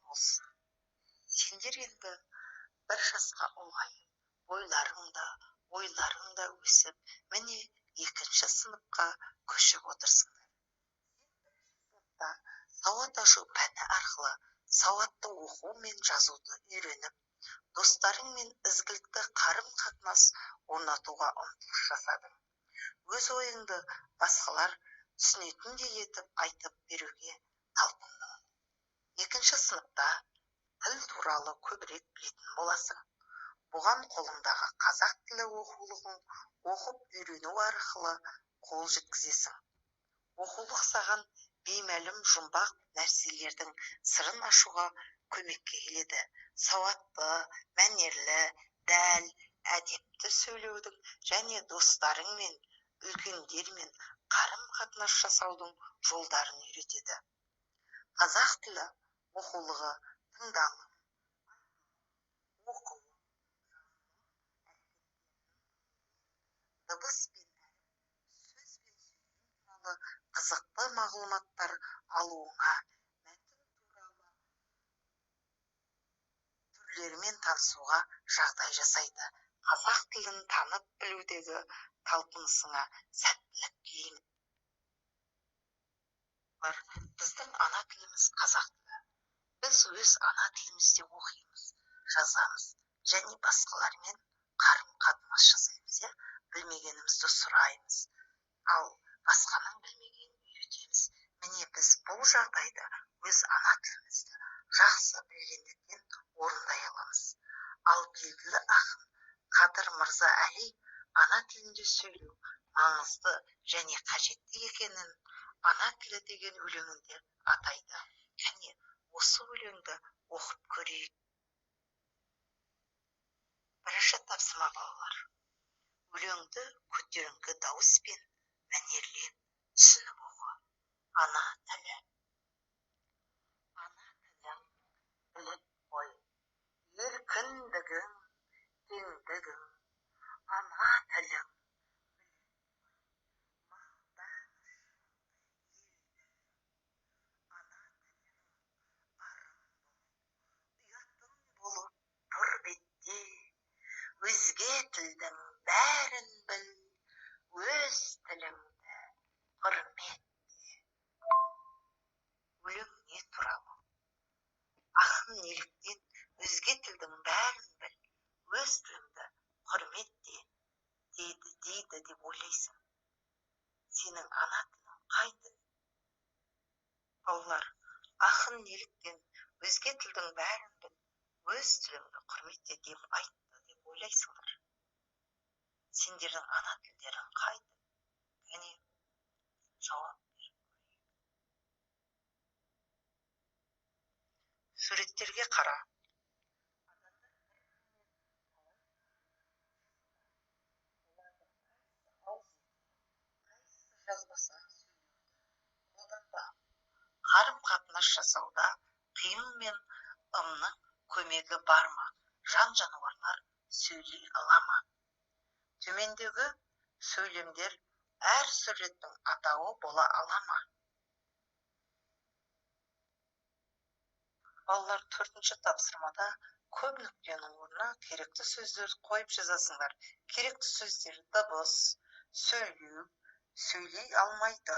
болсын. Сендер енді бір жасқа ұлғайып, ойларың да өсіп, міне екінші сыныпқа көшіп отырсыңдар. Сауат ашу пәні арқылы сауатты оқу мен жазуды үйреніп, достарыңмен ізгілікті қарым-қатынас орнатуға ұмтылыс жасадың. Өз ойыңды басқалар түсінетіндей етіп айтып беруге талпындың. Екінші сыныпта тіл туралы көбірек білетін боласың. Бұған қолыңдағы қазақ тілі оқулығын оқып үйрену арқылы қол жеткізесің. Оқулық саған беймәлім жұмбақ нәрселердің сырын ашуға көмекке келеді. Сауатты, мәнерлі, дәл, әдепті сөйлеудің және достарыңмен, үлкендермен қарым-қатынас жасаудың жолдарын үйретеді. Қазақ тілі оқулығы тыңдалым, оқу, дыбыс пен сөз бен сөйлем туралы қызықты мағлұматтар алуыңа, мәтін туралы түрлерімен танысуға жағдай жасайды. Қазақ тілін танып білудегі талпынысыңа сәттілік тілеймін. Біздің ана тіліміз қазақ тілі. Біз өз ана тілімізде оқимыз, жазамыз және басқалармен қарым-қатынас жасаймыз. Білмегенімізді сұраймыз, ал басқаның білмегенін үйретеміз. Міне біз бұл жағдайда өз ана тілімізді жақсы білгендіктен орындай аламыз. Ал белгілі ақын Қадыр Мырза Әли ана тілінде сөйлеу маңызды және қажетті екенін ана тілі деген өлеңінде атайды. Және осы өлеңді оқып көрейік. Бірінші тапсырма балалар. Өлеңді көтеріңкі дауыспен мәнерлеп түсініп оқы. Ана тілі. Ана тілің біліп қой. Еркіндігің, теңдігің. Ана тілің. Өзге тілдің бәрін біл, өз тіліңді құрметте. Өлең не туралы? Ақын неліктен өзге тілдің бәрін біл, өз тіліңді құрметте дейді деп ойлайсың. Сенің ана тілің қай тіл? Балалар, ақын неліктен өзге тілдің бәрін біл, өз тіліңді құрметте деп айтты деп ойлайсыңдар. Сендердің ана тілдерің қай тіл? Және жауап бер. Суреттерге қара. Жазбаса қолданба. Қарым-қатынас жасауда қимыл мен ымның көмегі бар ма? Жан жануарлар сөйлей ала ма? Төмендегі сөйлемдер әр суреттің атауы бола ала ма? Балалар, төртінші тапсырмада көп нүктенің орнына керекті сөздерді қойып жазасыңдар. Керекті сөздер дыбыс, сөйлеу, сөйлей алмайды.